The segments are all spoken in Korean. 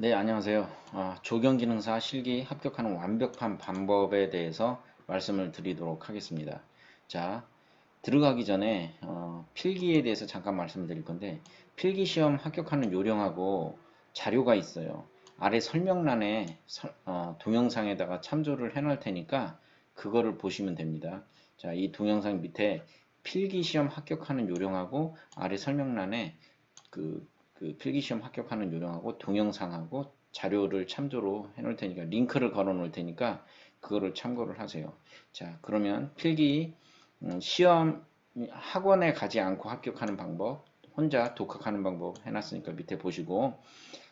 네, 안녕하세요. 조경기능사 실기 합격하는 완벽한 방법에 대해서 말씀을 드리도록 하겠습니다. 자, 들어가기 전에 필기에 대해서 잠깐 말씀을 드릴 건데, 필기 시험 합격하는 요령하고 자료가 있어요. 아래 설명란에 동영상에다가 참조를 해놓을 테니까 그거를 보시면 됩니다. 자, 이 동영상 밑에 필기 시험 합격하는 요령하고 아래 설명란에 그, 그 필기시험 합격하는 요령하고 동영상하고 자료를 참조로 해놓을 테니까 링크를 걸어 놓을 테니까 그거를 참고를 하세요. 자, 그러면 필기 시험 학원에 가지 않고 합격하는 방법, 혼자 독학하는 방법 해놨으니까 밑에 보시고,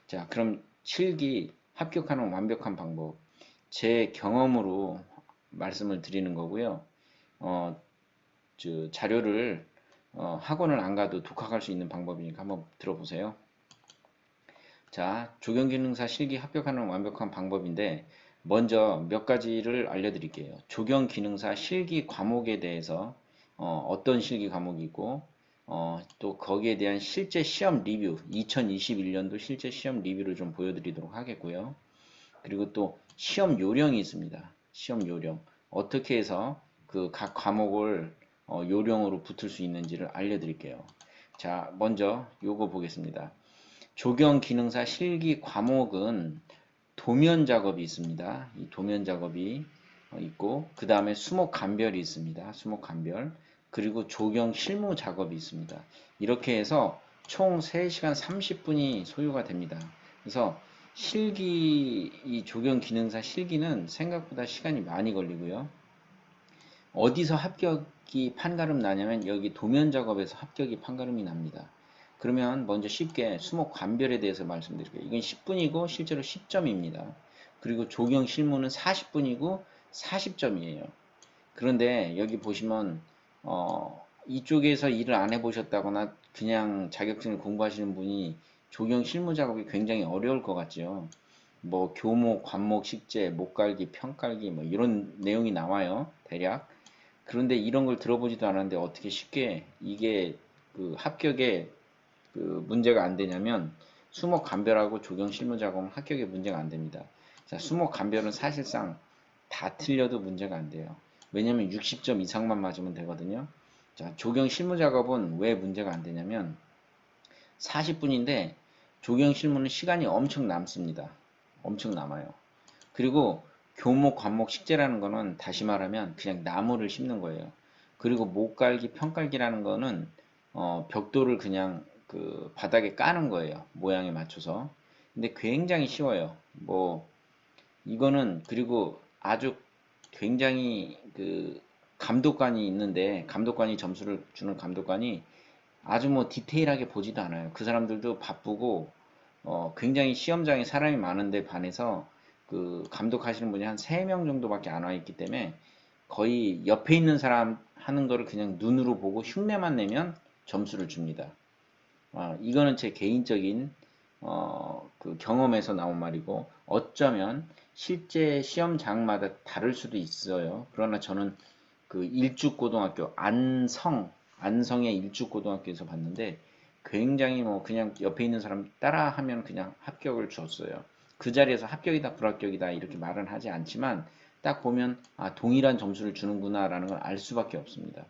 자, 그럼 실기 합격하는 완벽한 방법, 제 경험으로 말씀을 드리는 거고요. 어, 자료를 학원을 안 가도 독학할 수 있는 방법이니까 한번 들어보세요. 자, 조경기능사 실기 합격하는 완벽한 방법인데 먼저 몇 가지를 알려드릴게요. 조경기능사 실기 과목에 대해서 떤 실기 과목이 있고 또 거기에 대한 실제 시험 리뷰 2021년도 실제 시험 리뷰를 좀 보여드리도록 하겠고요. 그리고 또 시험 요령이 있습니다. 시험 요령 어떻게 해서 그 각 과목을 요령으로 붙을 수 있는지를 알려드릴게요. 자, 먼저 요거 보겠습니다. 조경 기능사 실기 과목은 도면 작업이 있습니다. 이 도면 작업이 있고 그 다음에 수목 감별이 있습니다. 수목 감별 그리고 조경 실무 작업이 있습니다. 이렇게 해서 총 3시간 30분이 소요가 됩니다. 그래서 실기 이 조경 기능사 실기는 생각보다 시간이 많이 걸리고요. 어디서 합격이 판가름 나냐면 여기 도면 작업에서 합격이 판가름이 납니다. 그러면 먼저 쉽게 수목 관별에 대해서 말씀드릴게요. 이건 10분이고 실제로 10점입니다. 그리고 조경 실무는 40분이고 40점이에요. 그런데 여기 보시면 이쪽에서 일을 안 해보셨다거나 그냥 자격증을 공부하시는 분이 조경 실무 작업이 굉장히 어려울 것 같죠. 뭐 교목, 관목, 식재, 목갈기, 평갈기 뭐 이런 내용이 나와요. 대략. 그런데 이런 걸 들어보지도 않았는데 어떻게 쉽게 이게 그 합격에 그 문제가 안 되냐면 수목 감별하고 조경 실무 작업은 합격에 문제가 안 됩니다. 자, 수목 감별은 사실상 다 틀려도 문제가 안 돼요. 왜냐면 60점 이상만 맞으면 되거든요. 자, 조경 실무 작업은 왜 문제가 안 되냐면 40분인데 조경 실무는 시간이 엄청 남습니다. 엄청 남아요. 그리고 교목, 관목, 식재라는 거는 다시 말하면 그냥 나무를 심는 거예요. 그리고 목갈기, 평갈기라는 거는 벽돌을 그냥 그 바닥에 까는 거예요. 모양에 맞춰서. 근데 굉장히 쉬워요. 뭐 이거는 그리고 아주 굉장히 그 감독관이 있는데 감독관이 점수를 주는 감독관이 아주 뭐 디테일하게 보지도 않아요. 그 사람들도 바쁘고 굉장히 시험장에 사람이 많은데 반해서 그 감독하시는 분이 한 3명 정도밖에 안 와 있기 때문에 거의 옆에 있는 사람 하는 거를 그냥 눈으로 보고 흉내만 내면 점수를 줍니다. 이거는 제 개인적인 그 경험에서 나온 말이고 어쩌면 실제 시험장마다 다를 수도 있어요. 그러나 저는 그 일죽고등학교 안성의 일죽고등학교에서 봤는데 굉장히 뭐 그냥 옆에 있는 사람 따라하면 그냥 합격을 줬어요. 그 자리에서 합격이다 불합격이다 이렇게 말은 하지 않지만 딱 보면 동일한 점수를 주는구나라는 걸 알 수밖에 없습니다.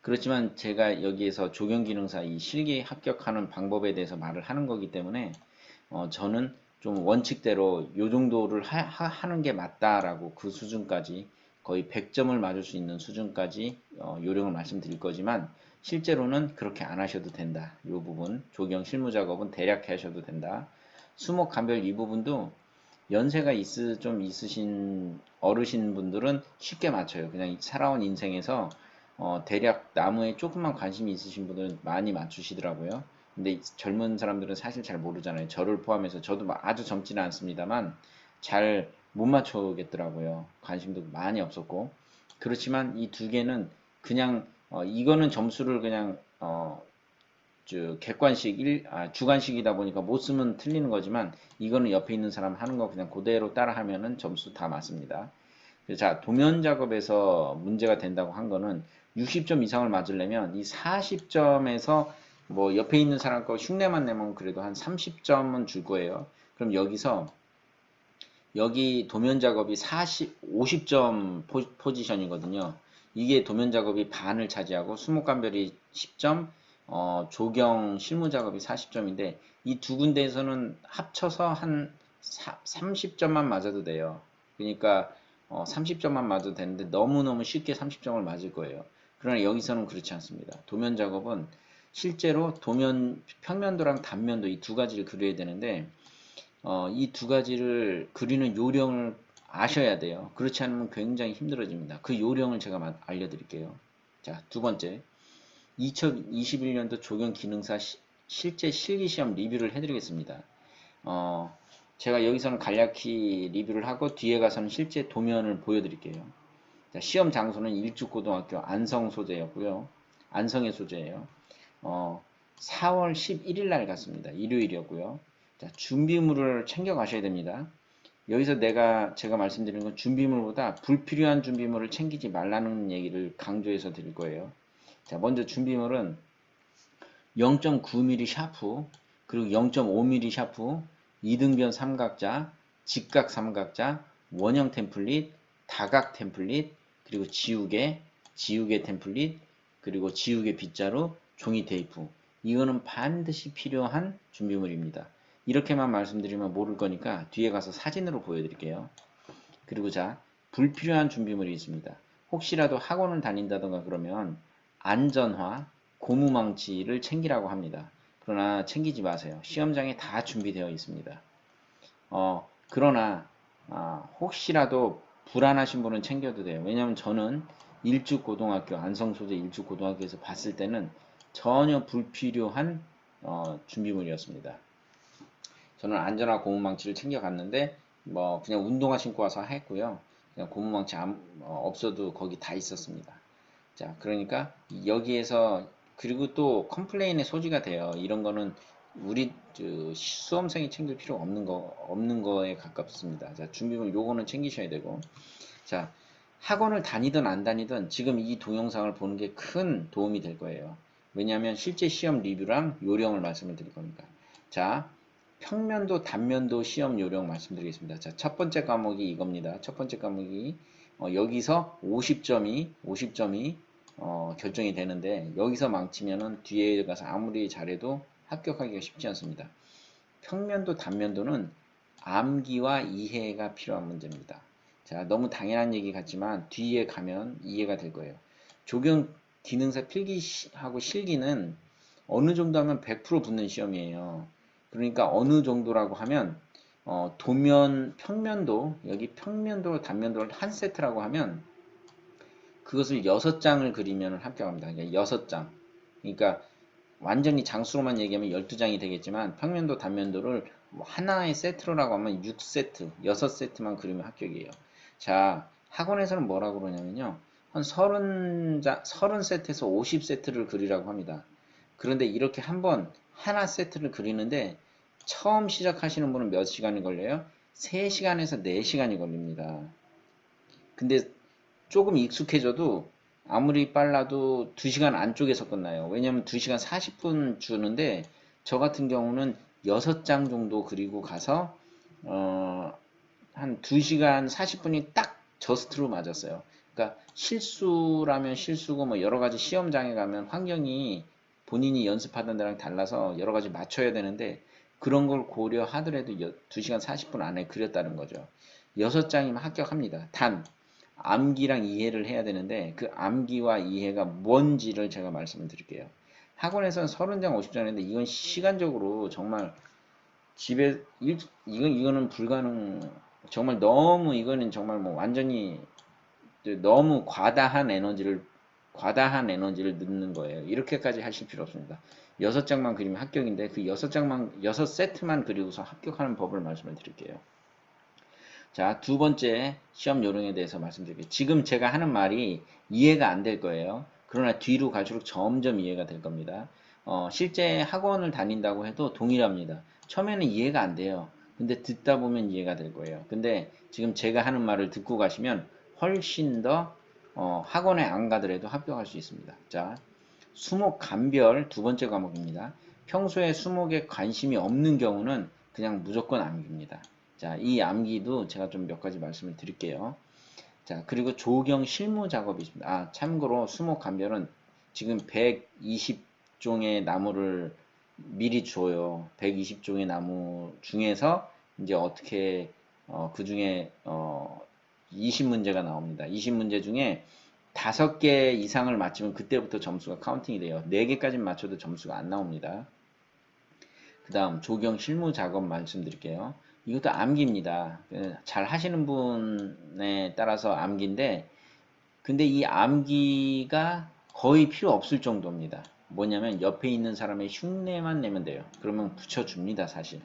그렇지만 제가 여기에서 조경기능사 이 실기 합격하는 방법에 대해서 말을 하는 거기 때문에 저는 좀 원칙대로 요 정도를 하는 게 맞다라고 그 수준까지 거의 100점을 맞을 수 있는 수준까지 요령을 말씀드릴 거지만 실제로는 그렇게 안 하셔도 된다. 이 부분 조경 실무 작업은 대략 하셔도 된다. 수목 감별 이 부분도 연세가 좀 있으신 어르신 분들은 쉽게 맞춰요. 그냥 살아온 인생에서 대략 나무에 조금만 관심이 있으신 분들은 많이 맞추시더라고요. 근데 젊은 사람들은 사실 잘 모르잖아요. 저를 포함해서 저도 아주 젊지는 않습니다만 잘 못 맞추겠더라고요. 관심도 많이 없었고. 그렇지만 이 두 개는 그냥 이거는 점수를 그냥 객관식 주관식이다 보니까 못 쓰면 틀리는 거지만 이거는 옆에 있는 사람 하는 거 그냥 그대로 따라 하면은 점수 다 맞습니다. 자, 도면 작업에서 문제가 된다고 한 거는 60점 이상을 맞으려면 이 40점에서 뭐 옆에 있는 사람 거 흉내만 내면 그래도 한 30점은 줄 거예요. 그럼 여기 도면 작업이 50점 포지션이거든요. 이게 도면 작업이 반을 차지하고 수목감별이 10점, 조경 실무 작업이 40점인데 이 두 군데에서는 합쳐서 한 30점만 맞아도 돼요. 그러니까 30점만 맞아도 되는데 너무너무 쉽게 30점을 맞을 거예요. 그러나 여기서는 그렇지 않습니다. 도면 작업은 실제로 평면도랑 단면도 이 두 가지를 그려야 되는데 이 두 가지를 그리는 요령을 아셔야 돼요. 그렇지 않으면 굉장히 힘들어집니다. 그 요령을 제가 알려드릴게요. 자, 두 번째, 2021년도 조경 기능사 실제 실기시험 리뷰를 해드리겠습니다. 제가 여기서는 간략히 리뷰를 하고 뒤에 가서는 실제 도면을 보여드릴게요. 자, 시험 장소는 일주고등학교 안성 소재였고요. 안성의 소재예요. 4월 11일 날 갔습니다. 일요일이었고요. 자, 준비물을 챙겨 가셔야 됩니다. 여기서 제가 말씀드리는 건 준비물보다 불필요한 준비물을 챙기지 말라는 얘기를 강조해서 드릴 거예요. 자, 먼저 준비물은 0.9mm 샤프, 그리고 0.5mm 샤프, 이등변 삼각자, 직각 삼각자, 원형 템플릿, 다각 템플릿, 그리고 지우개 템플릿, 그리고 지우개 빗자루, 종이 테이프. 이거는 반드시 필요한 준비물입니다. 이렇게만 말씀드리면 모를 거니까 뒤에 가서 사진으로 보여드릴게요. 그리고 자, 불필요한 준비물이 있습니다. 혹시라도 학원을 다닌다던가 그러면 안전화, 고무망치를 챙기라고 합니다. 그러나 챙기지 마세요. 시험장에 다 준비되어 있습니다. 그러나 혹시라도 불안하신 분은 챙겨도 돼요. 왜냐하면 저는 일주고등학교, 안성소재 일주고등학교에서 봤을 때는 전혀 불필요한 준비물이었습니다. 저는 안전화 고무망치를 챙겨갔는데 뭐 그냥 운동화 신고 와서 했고요. 그냥 고무망치 없어도 거기 다 있었습니다. 자, 그러니까 여기에서 그리고 또 컴플레인의 소지가 돼요. 이런 거는 우리 수험생이 챙길 필요 없는 거에 가깝습니다. 자, 준비물 요거는 챙기셔야 되고. 자, 학원을 다니든 안 다니든 지금 이 동영상을 보는 게 큰 도움이 될 거예요. 왜냐하면 실제 시험 리뷰랑 요령을 말씀을 드릴 거니까. 자, 평면도, 단면도 시험 요령 말씀드리겠습니다. 자, 첫 번째 과목이 이겁니다. 첫 번째 과목이 여기서 50점이 결정이 되는데 여기서 망치면은 뒤에 가서 아무리 잘해도 합격하기가 쉽지 않습니다. 평면도, 단면도는 암기와 이해가 필요한 문제입니다. 자, 너무 당연한 얘기 같지만 뒤에 가면 이해가 될 거예요. 조경 기능사 필기하고 실기는 어느 정도 하면 100% 붙는 시험이에요. 그러니까 어느 정도라고 하면 평면도, 여기 평면도, 단면도를 한 세트라고 하면 그것을 6장을 그리면 합격합니다. 그러니까 6장. 그러니까 완전히 장수로만 얘기하면 12장이 되겠지만 평면도, 단면도를 하나의 세트로라고 하면 6세트, 6세트만 그리면 합격이에요. 자, 학원에서는 뭐라고 그러냐면요. 한 30세트에서 50세트를 그리라고 합니다. 그런데 이렇게 하나 세트를 그리는데 처음 시작하시는 분은 몇 시간이 걸려요? 3시간에서 4시간이 걸립니다. 근데 조금 익숙해져도 아무리 빨라도 2시간 안쪽에서 끝나요. 왜냐면 2시간 40분 주는데 저 같은 경우는 6장 정도 그리고 가서 한 2시간 40분이 딱 저스트로 맞았어요. 그러니까 실수라면 실수고 뭐 여러 가지 시험장에 가면 환경이 본인이 연습하던 데랑 달라서 여러 가지 맞춰야 되는데 그런 걸 고려하더라도 2시간 40분 안에 그렸다는 거죠. 6장이면 합격합니다. 단 암기랑 이해를 해야 되는데 그 암기와 이해가 뭔지를 제가 말씀을 드릴게요. 학원에서는 30장 50장인데 이건 시간적으로 정말 이거는 불가능. 정말 너무 이거는 정말 뭐 완전히 너무 과다한 에너지를 넣는 거예요. 이렇게까지 하실 필요 없습니다. 6장만 그리면 합격인데 그 6세트만 그리고서 합격하는 법을 말씀을 드릴게요. 자, 두 번째 시험 요령에 대해서 말씀드릴게요. 지금 제가 하는 말이 이해가 안 될 거예요. 그러나 뒤로 갈수록 점점 이해가 될 겁니다. 실제 학원을 다닌다고 해도 동일합니다. 처음에는 이해가 안 돼요. 근데 듣다 보면 이해가 될 거예요. 근데 지금 제가 하는 말을 듣고 가시면 훨씬 더 학원에 안 가더라도 합격할 수 있습니다. 자, 수목 감별 두 번째 과목입니다. 평소에 수목에 관심이 없는 경우는 그냥 무조건 암기입니다. 자, 이 암기도 제가 좀 몇 가지 말씀을 드릴게요. 자, 그리고 조경 실무 작업이 있습니다. 아, 참고로 수목 감별은 지금 120종의 나무를 미리 줘요. 120종의 나무 중에서 이제 어떻게 그 중에 20문제가 나옵니다. 20문제 중에 5개 이상을 맞추면 그때부터 점수가 카운팅이 돼요. 4개까지 맞춰도 점수가 안 나옵니다. 그 다음 조경 실무 작업 말씀드릴게요. 이것도 암기입니다. 잘 하시는 분에 따라서 암기인데, 근데 이 암기가 거의 필요 없을 정도입니다. 뭐냐면 옆에 있는 사람의 흉내만 내면 돼요. 그러면 붙여줍니다, 사실.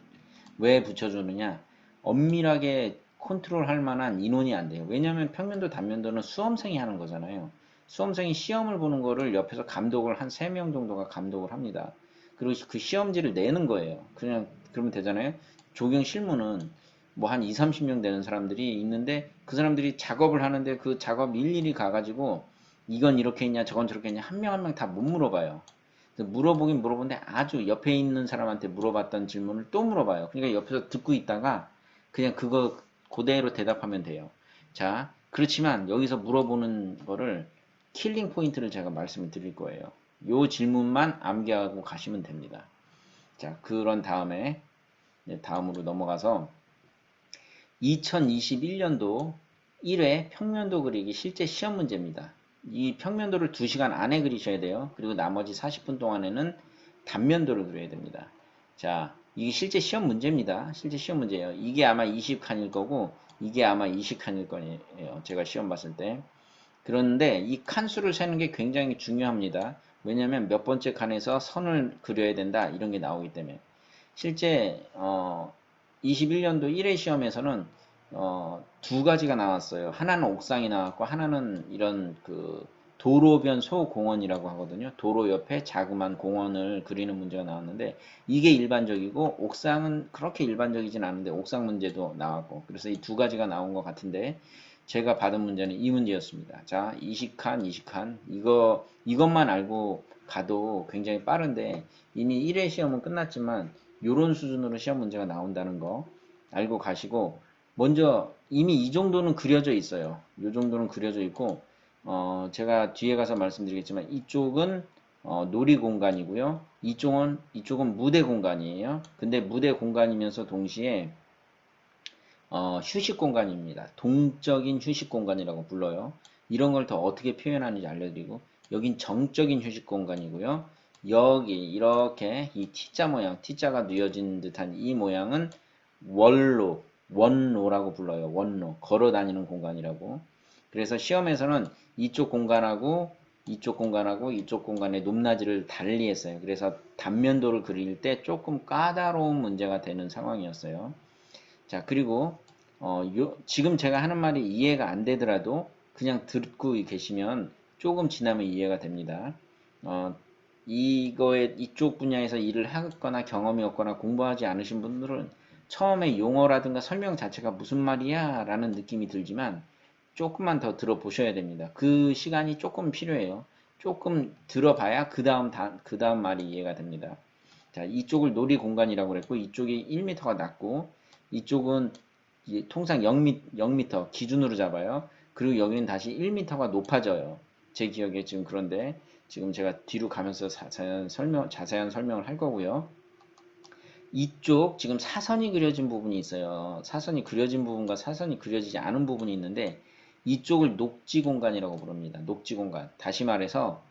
왜 붙여주느냐? 엄밀하게 컨트롤 할 만한 인원이 안 돼요. 왜냐하면 평면도 단면도는 수험생이 하는 거잖아요. 수험생이 시험을 보는 거를 옆에서 감독을 한 3명 정도가 감독을 합니다. 그리고 그 시험지를 내는 거예요. 그냥 그러면 되잖아요. 조경 실무는 뭐 한 2, 30명 되는 사람들이 있는데 그 사람들이 작업을 하는데 그 작업 일일이 가가지고 이건 이렇게 했냐 저건 저렇게 했냐 한 명 한 명 다 못 물어봐요. 물어보긴 물어보는데 아주 옆에 있는 사람한테 물어봤던 질문을 또 물어봐요. 그러니까 옆에서 듣고 있다가 그냥 그거 그대로 대답하면 돼요. 자, 그렇지만 여기서 물어보는 거를 킬링 포인트를 제가 말씀을 드릴 거예요. 요 질문만 암기하고 가시면 됩니다. 자, 그런 다음에 다음으로 넘어가서 2021년도 1회 평면도 그리기 실제 시험 문제입니다. 이 평면도를 2시간 안에 그리셔야 돼요. 그리고 나머지 40분 동안에는 단면도를 그려야 됩니다. 자, 이게 실제 시험 문제입니다. 실제 시험 문제예요. 이게 아마 20칸일 거고 이게 아마 20칸일 거예요. 제가 시험 봤을 때. 그런데 이 칸수를 세는 게 굉장히 중요합니다. 왜냐하면 몇 번째 칸에서 선을 그려야 된다 이런 게 나오기 때문에. 실제 21년도 1회 시험에서는 2가지가 나왔어요. 하나는 옥상이 나왔고 하나는 이런 그 도로변 소공원이라고 하거든요. 도로 옆에 자그마한 공원을 그리는 문제가 나왔는데 이게 일반적이고 옥상은 그렇게 일반적이진 않은데 옥상 문제도 나왔고 그래서 이 2가지가 나온 것 같은데 제가 받은 문제는 이 문제였습니다. 자, 20칸, 20칸 이것만 알고 가도 굉장히 빠른데 이미 1회 시험은 끝났지만 요런 수준으로 시험 문제가 나온다는 거 알고 가시고 먼저 이미 이 정도는 그려져 있어요. 이 정도는 그려져 있고 제가 뒤에 가서 말씀드리겠지만 이쪽은 놀이 공간이고요. 이쪽은 무대 공간이에요. 근데 무대 공간이면서 동시에 휴식 공간입니다. 동적인 휴식 공간이라고 불러요. 이런 걸 더 어떻게 표현하는지 알려드리고 여긴 정적인 휴식 공간이고요. 여기 이렇게 이 T자 모양, T자가 뉘어진 듯한 이 모양은 원로라고 불러요. 원로, 걸어 다니는 공간이라고. 그래서 시험에서는 이쪽 공간하고 이쪽 공간의 높낮이를 달리 했어요. 그래서 단면도를 그릴 때 조금 까다로운 문제가 되는 상황이었어요. 자, 그리고 지금 제가 하는 말이 이해가 안 되더라도 그냥 듣고 계시면 조금 지나면 이해가 됩니다. 이쪽 분야에서 일을 하거나 경험이 없거나 공부하지 않으신 분들은 처음에 용어라든가 설명 자체가 무슨 말이야 라는 느낌이 들지만 조금만 더 들어보셔야 됩니다. 그 시간이 조금 필요해요. 조금 들어봐야 그 다음 말이 이해가 됩니다. 자, 이쪽을 놀이 공간이라고 그랬고 이쪽이 1m가 낮고 이쪽은 통상 0m 기준으로 잡아요. 그리고 여기는 다시 1m가 높아져요. 제 기억에 지금 그런데 지금 제가 뒤로 가면서 자세한 설명을 할 거고요. 이쪽 지금 사선이 그려진 부분이 있어요. 사선이 그려진 부분과 사선이 그려지지 않은 부분이 있는데 이쪽을 녹지 공간이라고 부릅니다. 녹지 공간. 다시 말해서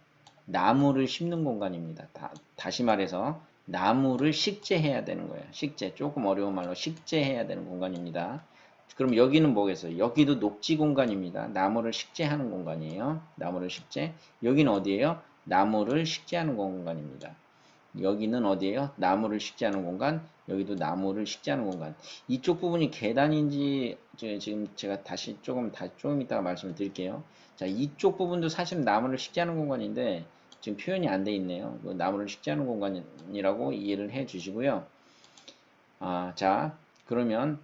나무를 심는 공간입니다. 다시 말해서 나무를 식재해야 되는 거예요. 식재. 조금 어려운 말로 식재해야 되는 공간입니다. 그럼 여기는 뭐겠어요? 여기도 녹지 공간입니다. 나무를 식재하는 공간이에요. 나무를 식재. 여기는 어디예요? 나무를 식재하는 공간입니다. 여기는 어디예요? 나무를 식재하는 공간. 여기도 나무를 식재하는 공간. 이쪽 부분이 계단인지 지금 제가 조금 이따가 말씀을 드릴게요. 자, 이쪽 부분도 사실은 나무를 식재하는 공간인데 지금 표현이 안 돼 있네요. 나무를 식재하는 공간이라고 이해를 해 주시고요. 자, 그러면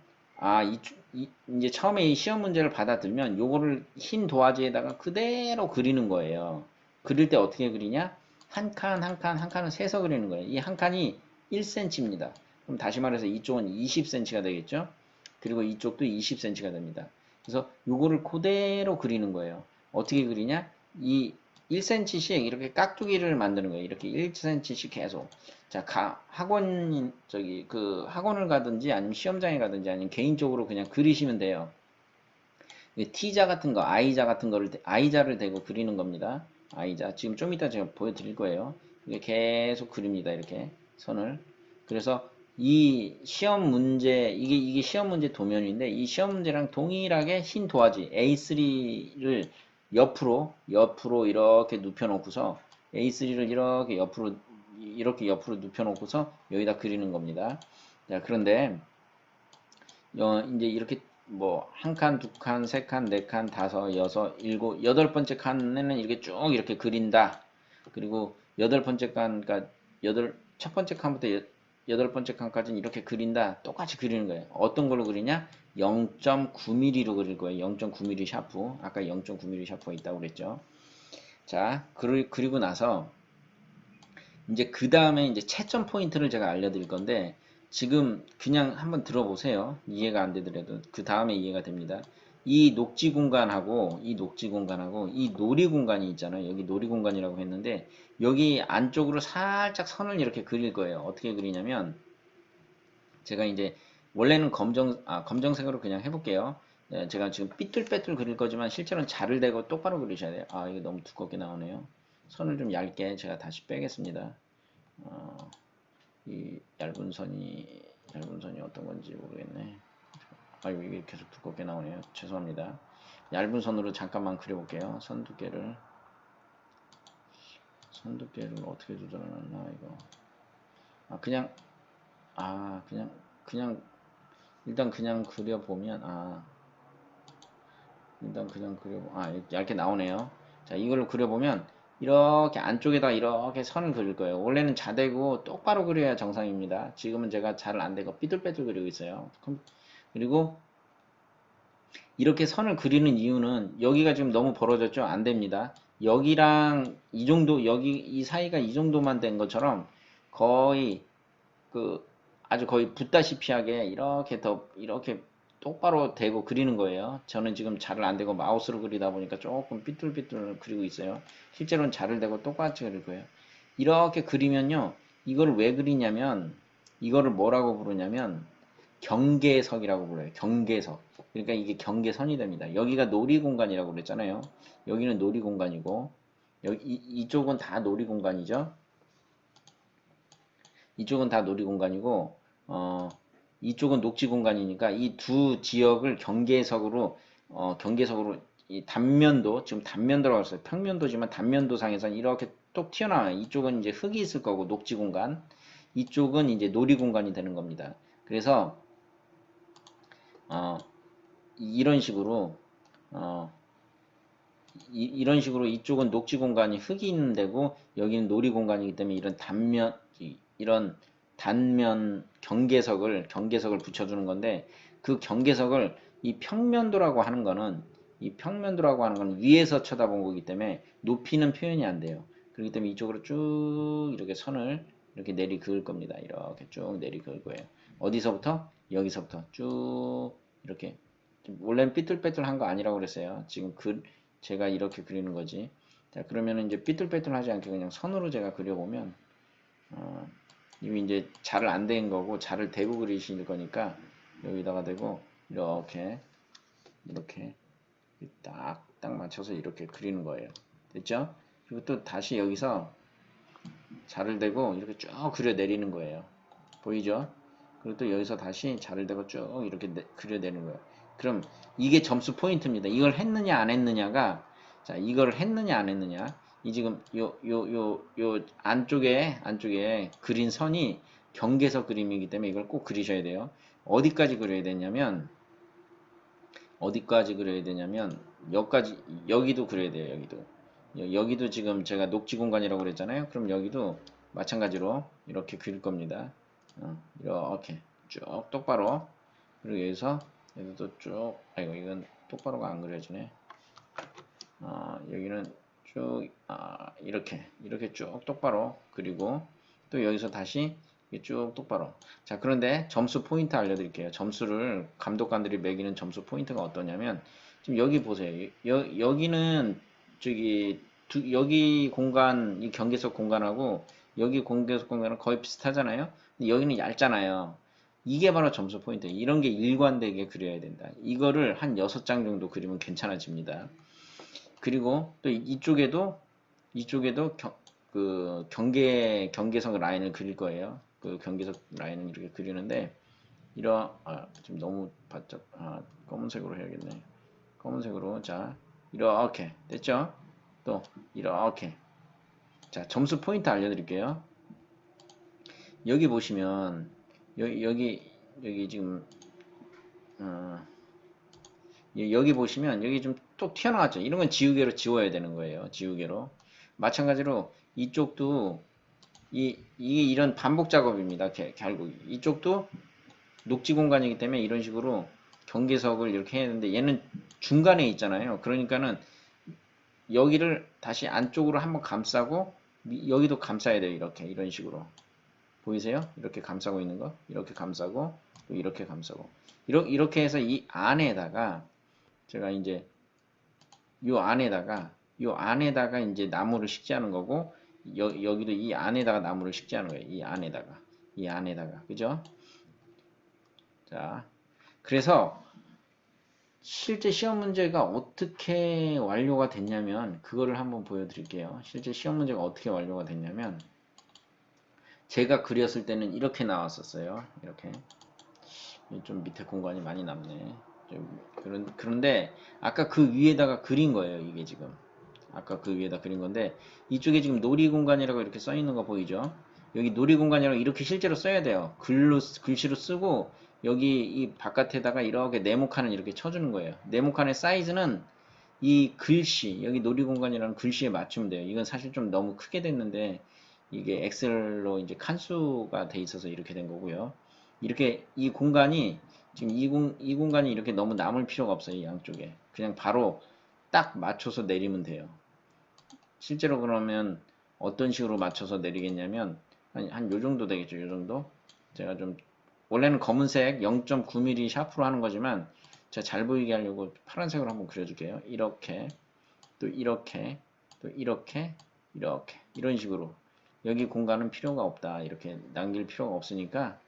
이제 처음에 이 시험 문제를 받아들면 요거를 흰 도화지에다가 그대로 그리는 거예요. 그릴 때 어떻게 그리냐? 한 칸을 세서 그리는 거예요. 이 한 칸이 1cm입니다. 그럼 다시 말해서 이쪽은 20cm가 되겠죠? 그리고 이쪽도 20cm가 됩니다. 그래서 요거를 그대로 그리는 거예요. 어떻게 그리냐? 이 1cm씩 이렇게 깍두기를 만드는 거예요. 이렇게 1cm씩 계속. 자, 학원을 가든지 아니면 시험장에 가든지 아니면 개인적으로 그냥 그리시면 돼요. T자 같은 거, I자 같은 거를, I자를 대고 그리는 겁니다. I자. 지금 좀 이따 제가 보여드릴 거예요. 이게 계속 그립니다. 이렇게 선을. 그래서 이 시험 문제, 이게 시험 문제 도면인데, 이 시험 문제랑 동일하게 흰 도화지 A3를 옆으로 이렇게 눕혀놓고서 A3를 이렇게 옆으로 눕혀놓고서 여기다 그리는 겁니다. 자, 그런데, 이제 이렇게 뭐 한 칸, 두 칸, 세 칸, 네 칸, 다섯, 여섯, 일곱, 여덟 번째 칸에는 이렇게 쭉 이렇게 그린다. 그리고 여덟 번째 칸, 그러니까 첫 번째 칸부터 여덟 번째 칸까지는 이렇게 그린다. 똑같이 그리는 거예요. 어떤 걸로 그리냐? 0.9mm로 그릴 거예요. 0.9mm 샤프. 아까 0.9mm 샤프가 있다고 그랬죠. 자, 그리고 나서 이제 그 다음에 이제 채점 포인트를 제가 알려드릴 건데 지금 그냥 한번 들어보세요. 이해가 안 되더라도 그 다음에 이해가 됩니다. 이 녹지 공간하고 이 놀이 공간이 있잖아요. 여기 놀이 공간이라고 했는데 여기 안쪽으로 살짝 선을 이렇게 그릴 거예요. 어떻게 그리냐면 제가 이제 원래는 검정색으로 그냥 해볼게요. 네, 제가 지금 삐뚤빼뚤 그릴 거지만 실제로는 자를 대고 똑바로 그리셔야 돼요. 아, 이게 너무 두껍게 나오네요. 선을 좀 얇게 제가 다시 빼겠습니다. 이 얇은 선이 어떤 건지 모르겠네. 아이고, 이게 계속 두껍게 나오네요. 죄송합니다. 얇은 선으로 잠깐만 그려볼게요. 선 두께를 어떻게 조절하나 이거. 그냥 그냥 일단 그냥 그려보면 얇게 나오네요. 자, 이걸로 그려보면 이렇게 안쪽에다 이렇게 선을 그릴 거예요. 원래는 자대고 똑바로 그려야 정상입니다. 지금은 제가 잘 안되고 삐뚤빼뚤 그리고 있어요. 그리고 이렇게 선을 그리는 이유는 여기가 지금 너무 벌어졌죠? 안됩니다. 여기랑 이 정도, 이 사이가 이 정도만 된 것처럼 거의 아주 거의 붓다시피 하게 이렇게 똑바로 대고 그리는 거예요. 저는 지금 잘을 안 대고 마우스로 그리다 보니까 조금 삐뚤삐뚤 그리고 있어요. 실제로는 잘을 대고 똑같이 그릴 거예요. 이렇게 그리면요. 이걸 왜 그리냐면 이거를 뭐라고 부르냐면 경계석이라고 불러요. 경계석. 그러니까 이게 경계선이 됩니다. 여기가 놀이공간이라고 그랬잖아요. 여기는 놀이공간이고 이쪽은 다 놀이공간이죠. 이쪽은 다 놀이공간이고 이쪽은 녹지공간이니까 이 두 지역을 경계석으로 이 단면도 지금 단면도라고 했어요. 평면도지만 단면도상에서는 이렇게 똑 튀어나와요. 이쪽은 이제 흙이 있을 거고 녹지공간, 이쪽은 이제 놀이공간이 되는 겁니다. 그래서 이런 식으로 이런 식으로 이쪽은 녹지 공간이 흙이 있는 데고 여기는 놀이 공간이기 때문에 이런 단면 경계석을 붙여주는 건데 그 경계석을 이 평면도라고 하는 거는 위에서 쳐다본 거기 때문에 높이는 표현이 안 돼요. 그렇기 때문에 이쪽으로 쭉 이렇게 선을 이렇게 내리 그을 겁니다. 이렇게 쭉 내리 그을 거예요. 어디서부터? 여기서부터 쭉 이렇게. 원래는 삐뚤빼뚤한 거 아니라고 그랬어요. 지금 제가 이렇게 그리는 거지. 자, 그러면 이제 삐뚤빼뚤하지 않게 그냥 선으로 제가 그려보면 이미 이제 잘을 안 된 거고 잘을 대고 그리실 거니까 여기다가 대고 이렇게 딱 맞춰서 이렇게 그리는 거예요. 됐죠? 그리고 또 다시 여기서 잘을 대고 이렇게 쭉 그려 내리는 거예요. 보이죠? 그리고 또 여기서 다시 잘을 대고 쭉 이렇게 그려 내리는 거예요. 그럼 이게 점수 포인트입니다. 이걸 했느냐 안 했느냐가, 자, 이걸 했느냐 안 했느냐, 이 지금 요 안쪽에 그린 선이 경계석 그림이기 때문에 이걸 꼭 그리셔야 돼요. 어디까지 그려야 되냐면 여기도 그려야 돼요. 여기도 지금 제가 녹지 공간이라고 그랬잖아요. 그럼 여기도 마찬가지로 이렇게 그릴 겁니다. 이렇게 쭉 똑바로. 그리고 여기도 쭉, 아이고, 이건 똑바로가 안 그려지네. 여기는 쭉, 이렇게 쭉 똑바로 그리고 또 여기서 다시 이게 쭉 똑바로. 자, 그런데 점수 포인트 알려드릴게요. 점수를 감독관들이 매기는 점수 포인트가 어떠냐면 지금 여기 보세요. 여기는 저기 여기 공간 이 경계석 공간하고 여기 공계석 공간은 거의 비슷하잖아요. 근데 여기는 얇잖아요. 이게 바로 점수 포인트. 이런 게 일관되게 그려야 된다. 이거를 한 6장 정도 그리면 괜찮아집니다. 그리고 또 이쪽에도 그 경계석 라인을 그릴 거예요. 그 경계석 라인을 이렇게 그리는데 지금 너무 바짝 검은색으로 해야겠네. 검은색으로. 자, 이렇게 됐죠? 또 이렇게. 자, 점수 포인트 알려드릴게요. 여기 보시면 여기 지금 여기 보시면 여기 좀 또 튀어나왔죠. 이런 건 지우개로 지워야 되는 거예요. 지우개로. 마찬가지로 이쪽도 이게 이런 반복 작업입니다. 결국 이쪽도 녹지 공간이기 때문에 이런 식으로 경계석을 이렇게 해야 되는데 얘는 중간에 있잖아요. 그러니까는 여기를 다시 안쪽으로 한번 감싸고 여기도 감싸야 돼요. 이렇게 이런 식으로 보이세요? 이렇게 감싸고 있는 거 이렇게 감싸고 또 이렇게 감싸고 이렇게 해서 이 안에다가 제가 이제 요 안에다가 이제 나무를 식재하는 거고 여기도 이 안에다가 나무를 식재하는 거예요. 이 안에다가 그죠? 자, 그래서 실제 시험 문제가 어떻게 완료가 됐냐면 그거를 한번 보여드릴게요. 실제 시험 문제가 어떻게 완료가 됐냐면 제가 그렸을 때는 이렇게 나왔었어요. 이렇게 좀 밑에 공간이 많이 남네. 그런데 아까 그 위에다가 그린 거예요. 이게 지금 아까 그 위에다 그린 건데 이쪽에 지금 놀이 공간이라고 이렇게 써 있는 거 보이죠? 여기 놀이 공간이라고 이렇게 실제로 써야 돼요. 글씨로 쓰고 여기 이 바깥에다가 이렇게 네모칸을 이렇게 쳐주는 거예요. 네모칸의 사이즈는 이 글씨 여기 놀이 공간이라는 글씨에 맞추면 돼요. 이건 사실 좀 너무 크게 됐는데 이게 엑셀로 이제 칸수가 돼 있어서 이렇게 된 거고요. 이렇게 이 공간이 지금 이 공간이 이렇게 너무 남을 필요가 없어요. 이 양쪽에 그냥 바로 딱 맞춰서 내리면 돼요. 실제로 그러면 어떤 식으로 맞춰서 내리겠냐면 한 요 정도 되겠죠. 요 정도. 제가 좀 원래는 검은색 0.9mm 샤프로 하는 거지만 제가 잘 보이게 하려고 파란색으로 한번 그려줄게요. 이렇게 또 이렇게 또 이렇게 이런 식으로 여기 공간은 필요가 없다. 이렇게 남길 필요가 없으니까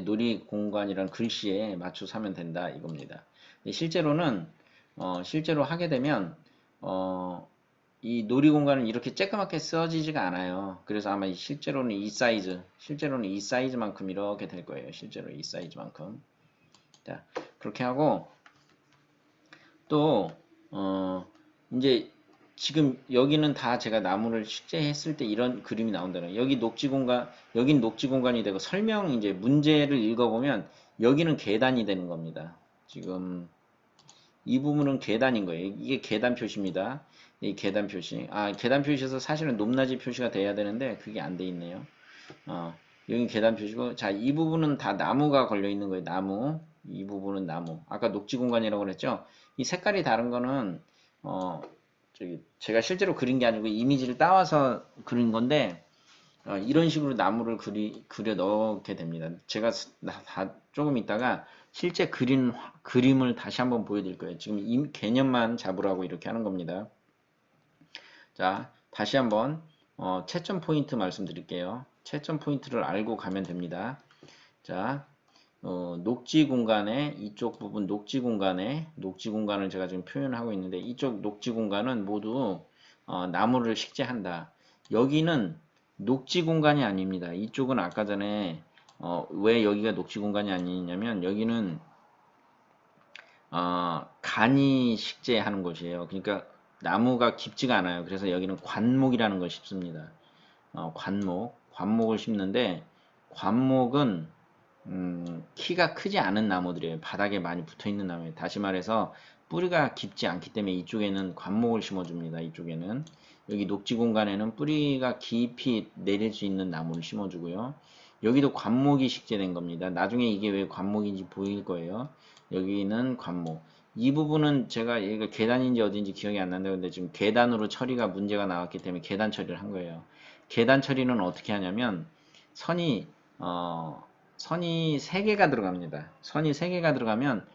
놀이 공간이란 글씨에 맞춰서 하면 된다 이겁니다. 실제로는 실제로 하게 되면 이 놀이 공간은 이렇게 쬐끄맣게 써지지가 않아요. 그래서 아마 실제로는 이 사이즈만큼 이렇게 될 거예요. 실제로 이 사이즈만큼. 자, 그렇게 하고 또 이제 지금 여기는 다 제가 나무를 식재했을 때 이런 그림이 나온다는 거예요. 여기 녹지 공간, 여긴 녹지 공간이 되고 설명 이제 문제를 읽어보면 여기는 계단이 되는 겁니다. 지금 이 부분은 계단인 거예요. 이게 계단 표시입니다. 이 계단 표시. 계단 표시에서 사실은 높낮이 표시가 돼야 되는데 그게 안 돼 있네요. 여기 계단 표시고, 자, 이 부분은 다 나무가 걸려 있는 거예요. 나무. 이 부분은 나무. 아까 녹지 공간이라고 그랬죠? 이 색깔이 다른 거는, 제가 실제로 그린 게 아니고 이미지를 따와서 그린 건데, 이런 식으로 나무를 그려 넣게 됩니다. 제가 조금 있다가 실제 그림을 다시 한번 보여드릴 거예요. 지금 이 개념만 잡으라고 이렇게 하는 겁니다. 자, 다시 한번 채점 포인트 말씀드릴게요. 채점 포인트를 알고 가면 됩니다. 자, 녹지 공간에 이쪽 부분 녹지 공간을 제가 지금 표현하고 있는데 이쪽 녹지 공간은 모두 나무를 식재한다. 여기는 녹지 공간이 아닙니다. 이쪽은 아까 전에 왜 여기가 녹지 공간이 아니냐면 여기는 간이 식재하는 곳이에요. 그러니까 나무가 깊지가 않아요. 그래서 여기는 관목이라는 걸 심습니다. 관목을 심는데 관목은 키가 크지 않은 나무들이에요. 바닥에 많이 붙어있는 나무예요. 다시 말해서 뿌리가 깊지 않기 때문에 이쪽에는 관목을 심어줍니다. 이쪽에는 여기 녹지 공간에는 뿌리가 깊이 내릴 수 있는 나무를 심어주고요. 여기도 관목이 식재된 겁니다. 나중에 이게 왜 관목인지 보일 거예요. 여기는 관목. 이 부분은 제가 여기가 계단인지 어딘지 기억이 안 나는데 근데 지금 계단으로 처리가 문제가 나왔기 때문에 계단 처리를 한 거예요. 계단 처리는 어떻게 하냐면 선이 선이 3개가 들어갑니다. 선이 3개가 들어가면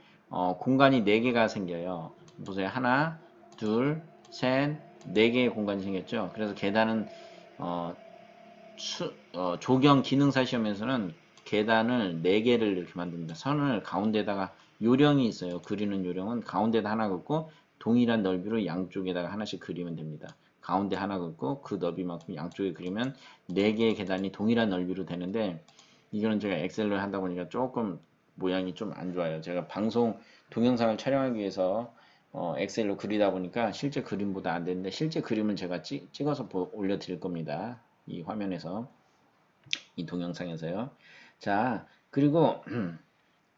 공간이 4개가 생겨요. 보세요. 하나, 둘, 셋, 4개의 공간이 생겼죠. 그래서 계단은 조경 기능사 시험에서는 계단을 4개를 이렇게 만듭니다. 선을 가운데다가 요령이 있어요. 그리는 요령은 가운데다 하나 긋고 동일한 넓이로 양쪽에다가 하나씩 그리면 됩니다. 가운데 하나 긋고 그 넓이만큼 양쪽에 그리면 4개의 계단이 동일한 넓이로 되는데, 이거는 제가 엑셀로 한다 보니까 조금 모양이 좀 안 좋아요. 제가 방송 동영상을 촬영하기 위해서 엑셀로 그리다 보니까 실제 그림보다 안 되는데, 실제 그림은 제가 찍어서 올려 드릴 겁니다. 이 화면에서, 이 동영상에서요. 자, 그리고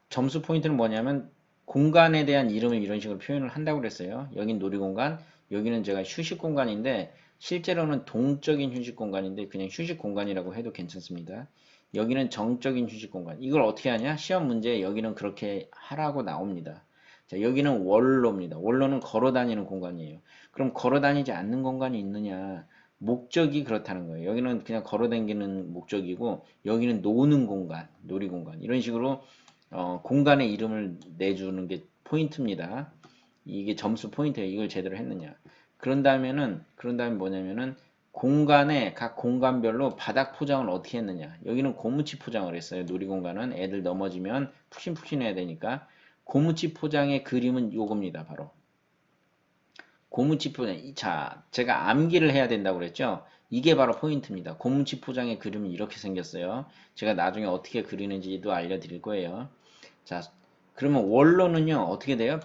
점수 포인트는 뭐냐면 공간에 대한 이름을 이런 식으로 표현을 한다고 그랬어요. 여긴 놀이공간, 여기는 제가 휴식 공간인데 실제로는 동적인 휴식 공간인데 그냥 휴식 공간이라고 해도 괜찮습니다. 여기는 정적인 휴식 공간. 이걸 어떻게 하냐? 시험 문제에 여기는 그렇게 하라고 나옵니다. 자, 여기는 원로입니다. 원로는 걸어 다니는 공간이에요. 그럼 걸어 다니지 않는 공간이 있느냐? 목적이 그렇다는 거예요. 여기는 그냥 걸어 다니는 목적이고 여기는 노는 공간, 놀이 공간. 이런 식으로 공간의 이름을 내주는 게 포인트입니다. 이게 점수 포인트예요. 이걸 제대로 했느냐. 그런 다음에 뭐냐면은 공간에 각 공간별로 바닥 포장을 어떻게 했느냐. 여기는 고무치 포장을 했어요. 놀이공간은 애들 넘어지면 푹신푹신해야 되니까. 고무치 포장의 그림은 요겁니다. 바로 고무치 포장. 자, 제가 암기를 해야 된다고 그랬죠. 이게 바로 포인트입니다. 고무치 포장의 그림이 이렇게 생겼어요. 제가 나중에 어떻게 그리는지도 알려드릴 거예요. 자, 그러면 원로는요, 어떻게 돼요?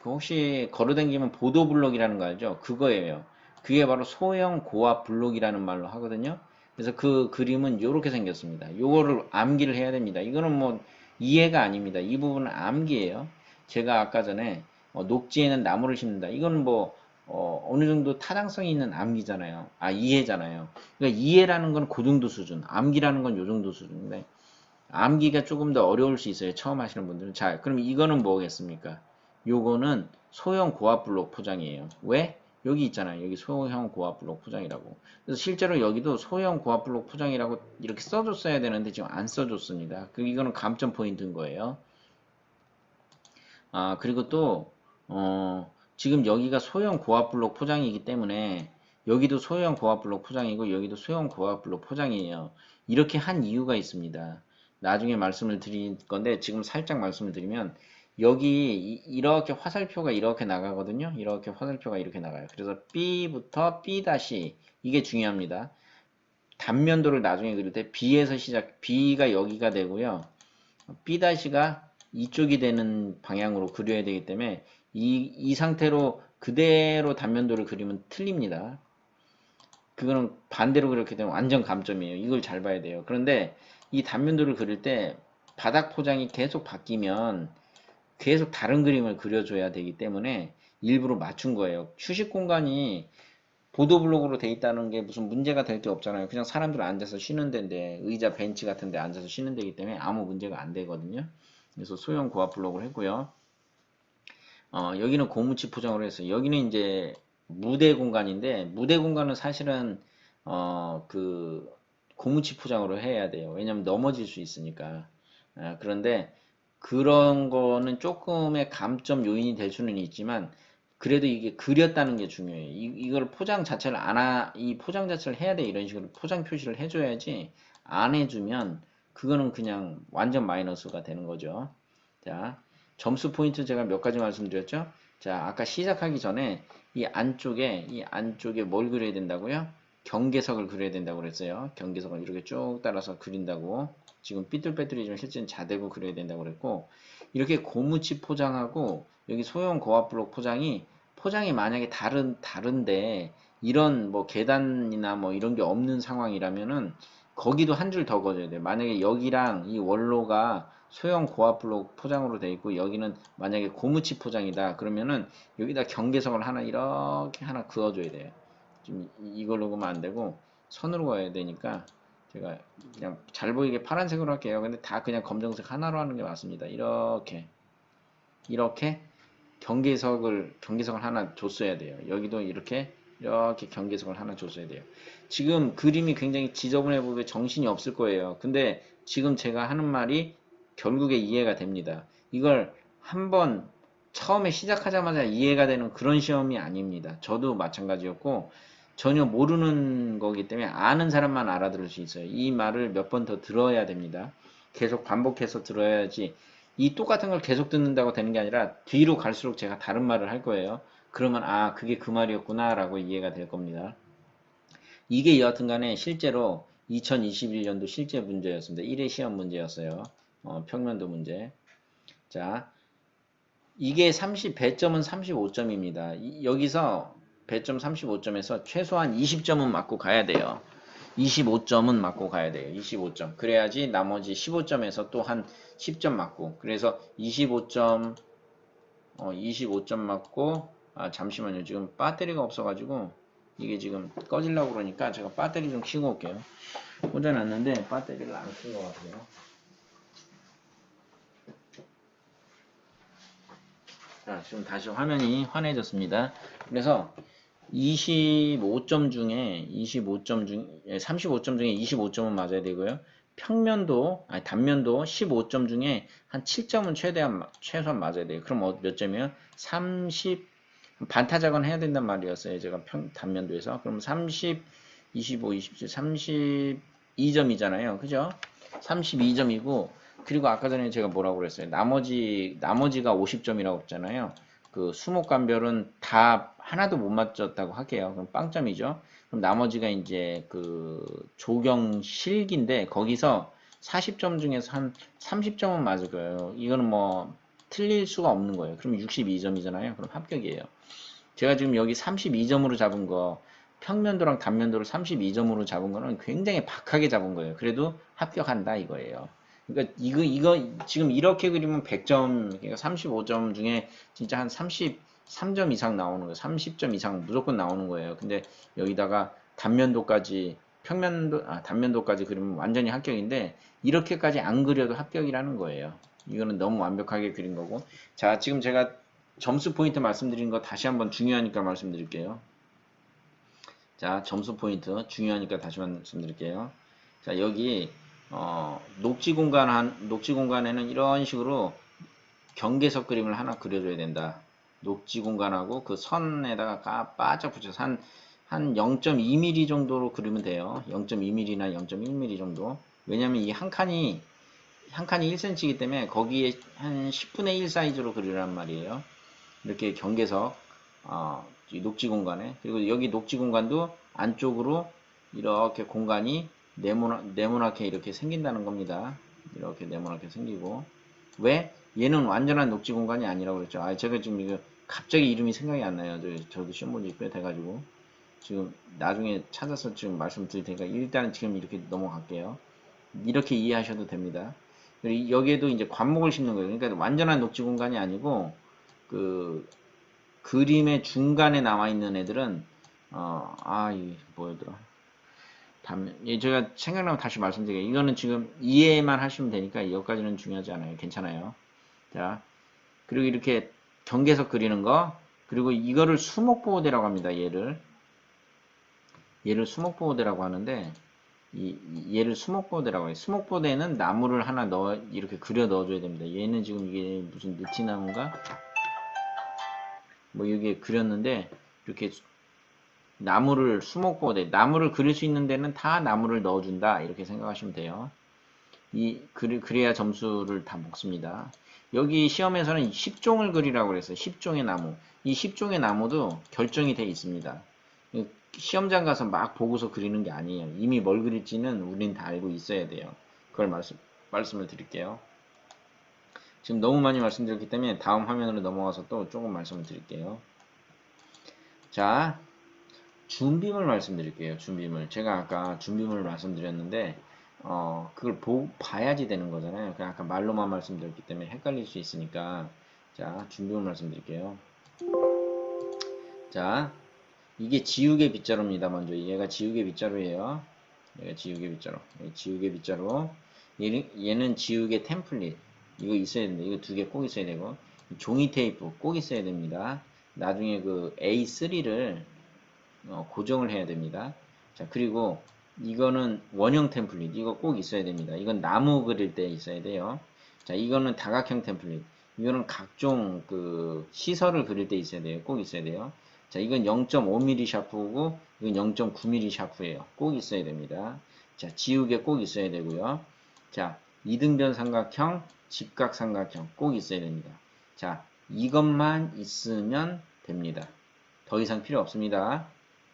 혹시 걸어다니면 보도블록이라는 거 알죠? 그거예요. 그게 바로 소형 고압 블록이라는 말로 하거든요. 그래서 그 그림은 이렇게 생겼습니다. 요거를 암기를 해야 됩니다. 이거는 뭐 이해가 아닙니다. 이 부분은 암기예요. 제가 아까 전에 녹지에는 나무를 심는다. 이건 뭐 어느 정도 타당성이 있는 암기잖아요. 아, 이해잖아요. 그러니까 이해라는 건 그 정도 수준, 암기라는 건 요 정도 수준인데 암기가 조금 더 어려울 수 있어요. 처음 하시는 분들은. 자, 그럼 이거는 뭐겠습니까? 요거는 소형 고압 블록 포장이에요. 왜? 여기 있잖아요. 여기 소형 고압 블록 포장이라고. 그래서 실제로 여기도 소형 고압 블록 포장이라고 이렇게 써줬어야 되는데 지금 안 써줬습니다. 이거는 감점 포인트인 거예요. 아, 그리고 또, 지금 여기가 소형 고압 블록 포장이기 때문에 여기도 소형 고압 블록 포장이고 여기도 소형 고압 블록 포장이에요. 이렇게 한 이유가 있습니다. 나중에 말씀을 드릴 건데 지금 살짝 말씀을 드리면 여기 이렇게 화살표가 이렇게 나가거든요. 이렇게 화살표가 이렇게 나가요. 그래서 B부터 B 다시 이게 중요합니다. 단면도를 나중에 그릴 때 B에서 B가 여기가 되고요. B 다시가 이쪽이 되는 방향으로 그려야 되기 때문에 이 상태로 그대로 단면도를 그리면 틀립니다. 그거는 반대로 그렇게 되면 완전 감점이에요. 이걸 잘 봐야 돼요. 그런데 이 단면도를 그릴 때 바닥 포장이 계속 바뀌면 계속 다른 그림을 그려줘야 되기 때문에 일부러 맞춘 거예요. 휴식 공간이 보도블록으로 돼 있다는 게 무슨 문제가 될 게 없잖아요. 그냥 사람들 앉아서 쉬는 데인데 의자 벤치 같은 데 앉아서 쉬는 데이기 때문에 아무 문제가 안 되거든요. 그래서 소형 고압 블록을 했고요. 여기는 고무치 포장으로 했어요. 여기는 이제 무대 공간인데 무대 공간은 사실은 그 고무치 포장으로 해야 돼요. 왜냐면 넘어질 수 있으니까. 그런데 그런 거는 조금의 감점 요인이 될 수는 있지만 그래도 이게 그렸다는 게 중요해요. 이걸 포장 자체를 이 포장 자체를 해야 돼. 이런 식으로 포장 표시를 해줘야지 안 해주면 그거는 그냥 완전 마이너스가 되는 거죠. 자, 점수 포인트 제가 몇 가지 말씀드렸죠? 자, 아까 시작하기 전에 이 안쪽에 뭘 그려야 된다고요? 경계석을 그려야 된다고 그랬어요. 경계석을 이렇게 쭉 따라서 그린다고. 지금 삐뚤빼뚤이지만 실제는 자대고 그려야 된다고 그랬고, 이렇게 고무치 포장하고 여기 소형 고압 블록 포장이 만약에 다른데 이런 뭐 계단이나 뭐 이런 게 없는 상황이라면은 거기도 한 줄 더 그어줘야 돼요. 만약에 여기랑 이 원로가 소형 고압 블록 포장으로 되어 있고 여기는 만약에 고무치 포장이다 그러면은 여기다 경계석을 하나 이렇게 하나 그어줘야 돼요. 좀 이걸로 그으면 안 되고 선으로 그어야 되니까 제가 그냥 잘 보이게 파란색으로 할게요. 근데 다 그냥 검정색 하나로 하는 게 맞습니다. 이렇게 경계석을 하나 줬어야 돼요. 여기도 이렇게 이렇게 경계석을 하나 줬어야 돼요. 지금 그림이 굉장히 지저분해 보이고 정신이 없을 거예요. 근데 지금 제가 하는 말이 결국에 이해가 됩니다. 이걸 한번 처음에 시작하자마자 이해가 되는 그런 시험이 아닙니다. 저도 마찬가지였고 전혀 모르는 거기 때문에 아는 사람만 알아들을 수 있어요. 이 말을 몇 번 더 들어야 됩니다. 계속 반복해서 들어야지 이 똑같은 걸 계속 듣는다고 되는 게 아니라 뒤로 갈수록 제가 다른 말을 할 거예요. 그러면 아 그게 그 말이었구나 라고 이해가 될 겁니다. 이게 여하튼 간에 실제로 2021년도 실제 문제였습니다. 1회 시험 문제였어요. 평면도 문제. 자, 이게 배점은 35점입니다. 여기서 배점 35점에서 최소한 20점은 맞고 가야 돼요. 25점은 맞고 가야 돼요. 25점. 그래야지 나머지 15점에서 또 한 10점 맞고. 그래서 25점 맞고, 아, 잠시만요. 지금 배터리가 없어가지고, 이게 지금 꺼지려고 그러니까 제가 배터리 좀 켜고 올게요. 꽂아놨는데 배터리를 안 킨 것 같아요. 자, 지금 다시 화면이 환해졌습니다. 그래서 35점 중에 35점 중에 25점은 맞아야 되고요. 단면도 15점 중에 한 7점은 최소한 맞아야 돼요. 그럼 몇 점이에요? 반타작은 해야 된단 말이었어요. 제가 단면도에서. 그럼 30, 25, 27, 32점이잖아요. 그죠? 32점이고, 그리고 아까 전에 제가 뭐라고 그랬어요? 나머지가 50점이라고 했잖아요. 그 수목감별은 다 하나도 못 맞췄다고 할게요. 그럼 빵점이죠. 그럼 나머지가 이제 그 조경 실기인데 거기서 40점 중에서 한 30점은 맞을 거예요. 이거는 뭐 틀릴 수가 없는 거예요. 그럼 62점이잖아요. 그럼 합격이에요. 제가 지금 여기 32점으로 잡은 거 평면도랑 단면도를 32점으로 잡은 거는 굉장히 박하게 잡은 거예요. 그래도 합격한다 이거예요. 그러니까 이거 지금 이렇게 그리면 100점, 그러니까 35점 중에 진짜 한 33점 이상 나오는 거예요. 30점 이상 무조건 나오는 거예요. 근데 여기다가 단면도까지 그리면 완전히 합격인데 이렇게까지 안 그려도 합격이라는 거예요. 이거는 너무 완벽하게 그린 거고. 자, 지금 제가 점수 포인트 말씀드린 거 다시 한번 중요하니까 말씀드릴게요. 자, 점수 포인트 중요하니까 다시 말씀드릴게요. 자, 여기 녹지 공간에는 이런 식으로 경계석 그림을 하나 그려줘야 된다. 녹지 공간하고 그 선에다가 바짝 붙여서 한 0.2mm 정도로 그리면 돼요. 0.2mm나 0.1mm 정도. 왜냐면 이 한 칸이 1cm이기 때문에 거기에 한 10분의 1 사이즈로 그리란 말이에요. 이렇게 경계석, 이 녹지 공간에, 그리고 여기 녹지 공간도 안쪽으로 이렇게 공간이 네모나게 이렇게 생긴다는 겁니다. 이렇게 네모나게 생기고. 왜? 얘는 완전한 녹지 공간이 아니라고 그랬죠. 제가 지금 이거 갑자기 이름이 생각이 안 나요. 저도 시험 본 지 꽤 돼가지고. 지금 나중에 찾아서 지금 말씀드릴 테니까 일단 지금 이렇게 넘어갈게요. 이렇게 이해하셔도 됩니다. 여기에도 이제 관목을 심는 거예요. 그러니까 완전한 녹지 공간이 아니고 그 그림의 중간에 남아 있는 애들은 이 뭐였더라? 제가 생각나면 다시 말씀드릴게요. 이거는 지금 이해만 하시면 되니까 여기까지는 중요하지 않아요. 괜찮아요. 자, 그리고 이렇게 경계석 그리는 거, 그리고 이거를 수목보호대라고 합니다. 얘를 수목보호대라고 하는데 얘를 수목보호대라고 해요. 수목보호대는 나무를 하나 이렇게 그려 넣어줘야 됩니다. 얘는 지금 이게 무슨 느티나무인가? 뭐 여기에 그렸는데 이렇게 나무를 그릴 수 있는 데는 다 나무를 넣어준다 이렇게 생각하시면 돼요. 그래야 점수를 다 먹습니다. 여기 시험에서는 10종을 그리라고 그랬어요. 10종의 나무. 이 10종의 나무도 결정이 되어 있습니다. 시험장 가서 막 보고서 그리는 게 아니에요. 이미 뭘 그릴지는 우린 다 알고 있어야 돼요. 그걸 말씀을 드릴게요. 지금 너무 많이 말씀드렸기 때문에 다음 화면으로 넘어가서 또 조금 말씀을 드릴게요. 자, 준비물 말씀드릴게요. 준비물. 제가 아까 준비물 말씀드렸는데 그걸 봐야지 되는 거잖아요. 그냥 아까 말로만 말씀드렸기 때문에 헷갈릴 수 있으니까 자, 준비물 말씀드릴게요. 자, 이게 지우개 빗자루입니다. 먼저 얘가 지우개 빗자루예요. 얘가 지우개 빗자루. 지우개 빗자루. 얘는 지우개 템플릿. 이거 있어야 됩니다. 이거 두 개 꼭 있어야 되고 종이 테이프 꼭 있어야 됩니다. 나중에 그 A3를 고정을 해야 됩니다. 자, 그리고 이거는 원형 템플릿, 이거 꼭 있어야 됩니다. 이건 나무 그릴 때 있어야 돼요. 자, 이거는 다각형 템플릿, 이거는 각종 그 시설을 그릴 때 있어야 돼요. 꼭 있어야 돼요. 자, 이건 0.5mm 샤프고 이건 0.9mm 샤프예요. 꼭 있어야 됩니다. 자, 지우개 꼭 있어야 되고요. 자, 이등변 삼각형, 직각 삼각형 꼭 있어야 됩니다. 자, 이것만 있으면 됩니다. 더 이상 필요 없습니다.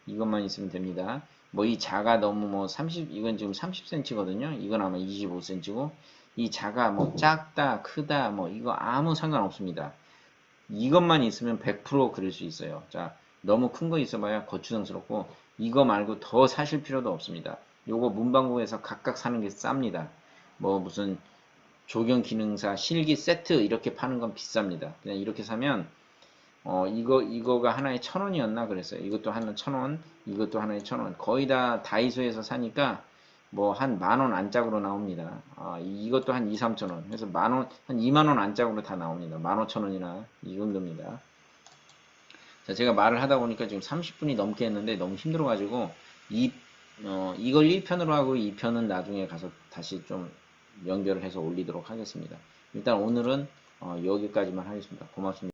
이것만 있으면 됩니다. 뭐 이 자가 너무 뭐 30, 이건 지금 30cm거든요. 이건 아마 25cm고, 이 자가 뭐 작다, 크다, 뭐 이거 아무 상관없습니다. 이것만 있으면 100% 그릴 수 있어요. 자, 너무 큰 거 있어봐야 거추장스럽고, 이거 말고 더 사실 필요도 없습니다. 요거 문방구에서 각각 사는 게 쌉니다. 뭐 무슨 조경 기능사 실기 세트 이렇게 파는 건 비쌉니다. 그냥 이렇게 사면 이거가 하나에 1,000원이었나 그랬어요. 이것도 하나 1,000원, 이것도 하나에 1,000원. 거의 다 다이소에서 사니까 뭐 한 10,000원 안짝으로 나옵니다. 이것도 한 2, 3,000원. 그래서 한 20,000원 안짝으로 다 나옵니다. 15,000원이나 이 정도입니다. 자, 제가 말을 하다 보니까 지금 30분이 넘게 했는데 너무 힘들어가지고 이걸 1편으로 하고 2편은 나중에 가서 다시 좀 연결을 해서 올리도록 하겠습니다. 일단 오늘은 여기까지만 하겠습니다. 고맙습니다.